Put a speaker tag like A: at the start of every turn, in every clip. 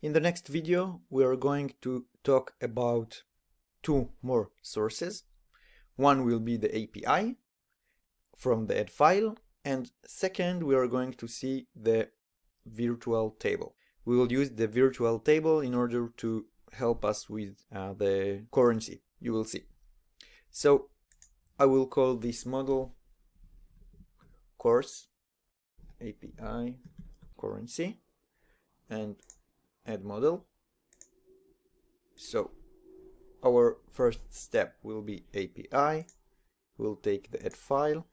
A: In the next video, we are going to talk about two more sources. One will be the API from the add file, and second, we are going to see the virtual table. We will use the virtual table in order to help us with the currency, you will see. So I will call this model course API currency and add model. So our first step will be API. We'll take the add file.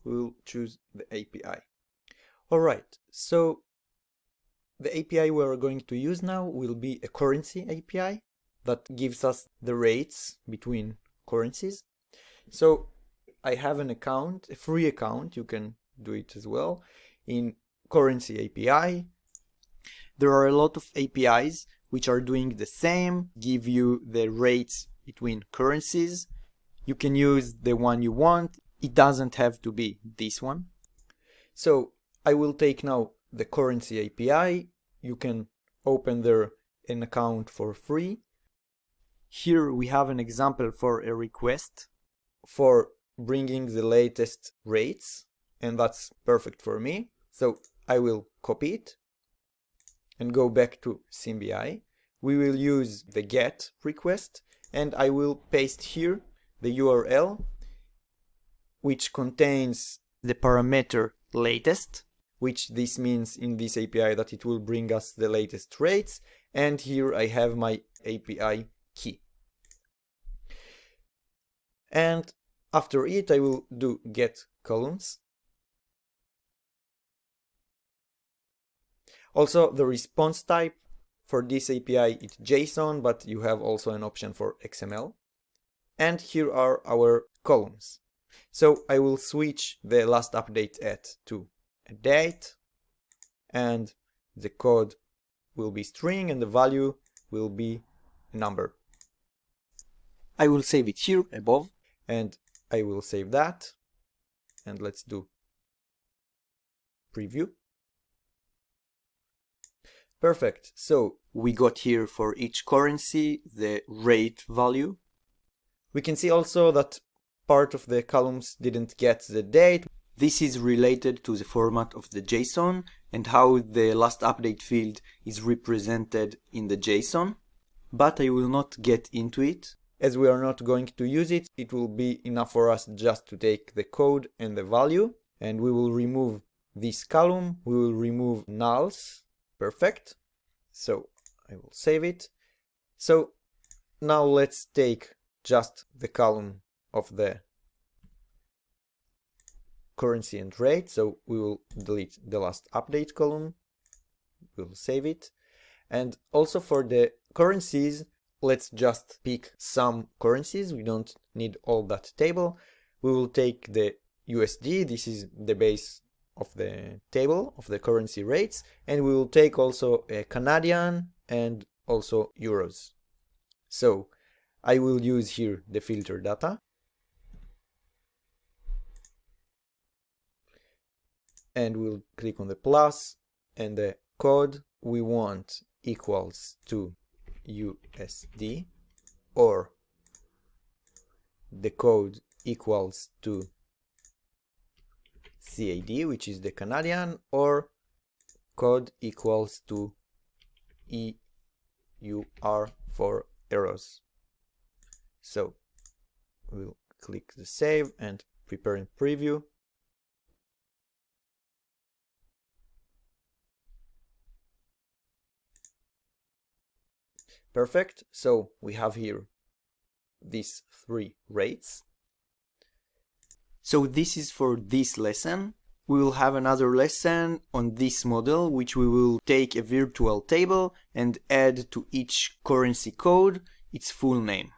A: We'll choose the API. Alright, so the API we are going to use now will be a currency API that gives us the rates between currencies. So I have an account, a free account, you can do it as well, in currency API. There are a lot of APIs which are doing the same, give you the rates between currencies. You can use the one you want. It doesn't have to be this one. So I will take now the currency API. You can open there an account for free. Here we have an example for a request for bringing the latest rates, and that's perfect for me. So I will copy it and go back to SymBI. We will use the get request, and I will paste here the URL which contains the parameter latest, which this means in this API that it will bring us the latest rates, and here I have my API key. And after it I will do get columns. Also, the response type for this API is JSON, but you have also an option for XML. And here are our columns. So I will switch the last update at to a date, and the code will be string and the value will be a number. I will save it here above, and I will save that, and let's do preview. Perfect. So we got here for each currency the rate value. We can see also that part of the columns didn't get the date. This is related to the format of the JSON and how the last update field is represented in the JSON. But I will not get into it. As we are not going to use it, it will be enough for us just to take the code and the value. And we will remove this column. We will remove nulls. Perfect. So I will save it. So now let's take just the column of the currency and rate. So we will delete the last update column. We'll save it. And also for the currencies, let's just pick some currencies. We don't need all that table. We will take the USD. This is the base of the table of the currency rates, and we will take also a Canadian and also euros. So I will use here the filter data, and we'll click on the plus, and the code we want equals to USD, or the code equals to CAD, which is the Canadian, or code equals to EUR for euros. So we'll click the save and prepare and preview. Perfect. So we have here these three rates. So this is for this lesson. We will have another lesson on this model, which we will take a virtual table and add to each currency code its full name.